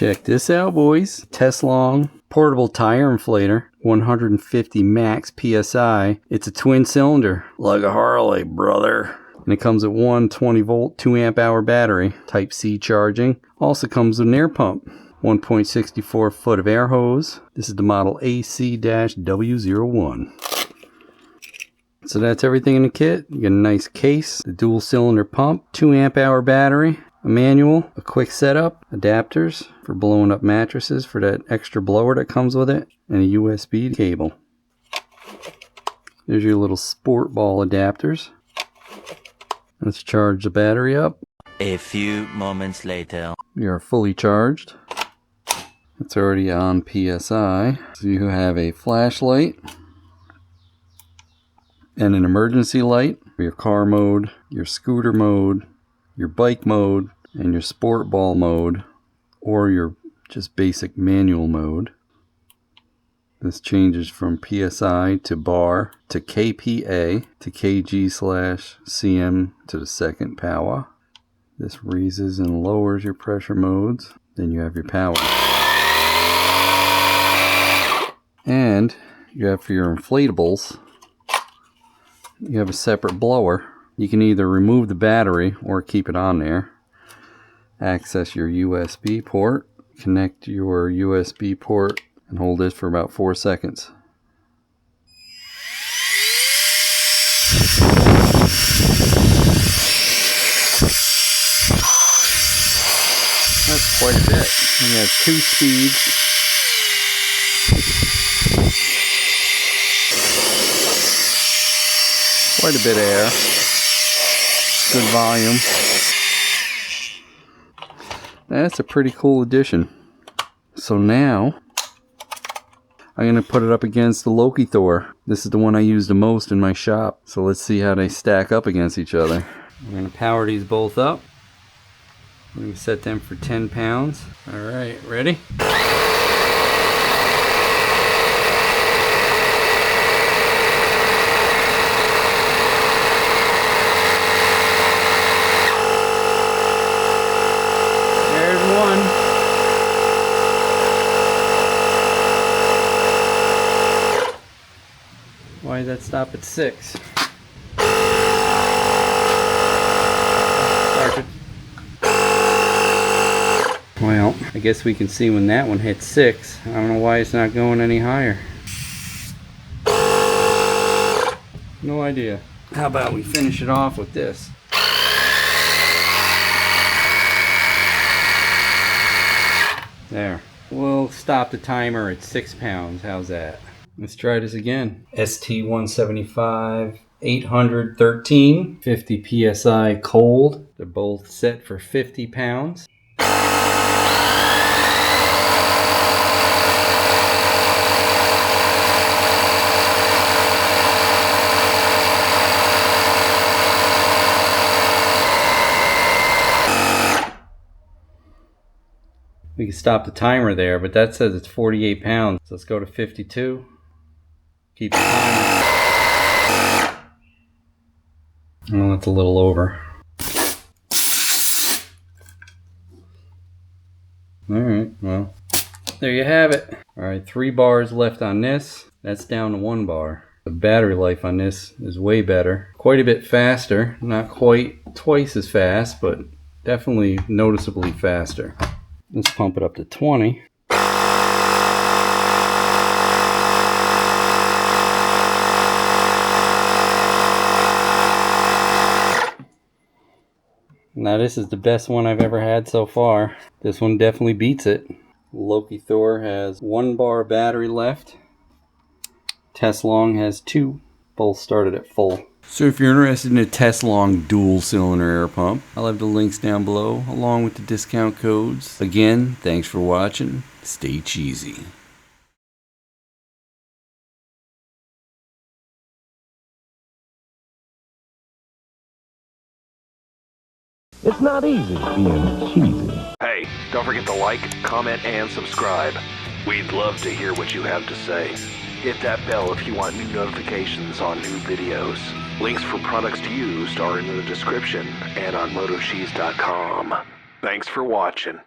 Check this out, boys. Teslong portable tire inflator, 150 max PSI. It's a twin cylinder, like a Harley, brother. And it comes at 120 volt, 2 amp hour battery, type C charging. Also comes with an air pump, 1.64 foot of air hose. This is the model AC-W01. So that's everything in the kit. You get a nice case, the dual cylinder pump, 2 amp hour battery, a manual, a quick setup, adapters for blowing up mattresses for that extra blower that comes with it, and a USB cable. There's your little sport ball adapters. Let's charge the battery up. A few moments later. You're fully charged. It's already on PSI. So you have a flashlight and an emergency light for your car mode, your scooter mode, your bike mode, and your sport ball mode, or your just basic manual mode. This changes from PSI to bar to kPa to kg/cm to the second power. This raises and lowers your pressure modes. Then you have your power. And you have for your inflatables, you have a separate blower. You can either remove the battery or keep it on there. Access your USB port, connect your USB port, and hold this for about 4 seconds. That's quite a bit. You have 2 speeds. Quite a bit of air. Good volume. That's a pretty cool addition. So now I'm going to put it up against the Loki Thor. This is the one I use the most in my shop. So let's see how they stack up against each other. I'm going to power these both up. I'm going to set them for 10 pounds. Alright, ready? Why did that stop at 6? Well, I guess we can see when that one hits 6. I don't know why it's not going any higher. No idea. How about we finish it off with this? There. We'll stop the timer at 6 pounds. How's that? Let's try this again. ST175 813, 50 PSI cold. They're both set for 50 pounds. We can stop the timer there, but that says it's 48 pounds. So let's go to 52. Keep the timer. Oh, that's a little over. Alright, well, there you have it. Alright, 3 bars left on this. That's down to 1 bar. The battery life on this is way better. Quite a bit faster. Not quite twice as fast, but definitely noticeably faster. Let's pump it up to 20. Now this is the best one I've ever had so far. This one definitely beats it. Loki Thor has 1 bar battery left. Teslong has 2. Both started at full. So if you're interested in a Teslong dual cylinder air pump, I'll have the links down below along with the discount codes. Again, thanks for watching. Stay cheesy. It's not easy being cheesy. Hey, don't forget to like, comment, and subscribe. We'd love to hear what you have to say. Hit that bell if you want new notifications on new videos. Links for products used are in the description and on MotoCheez.com. Thanks for watching.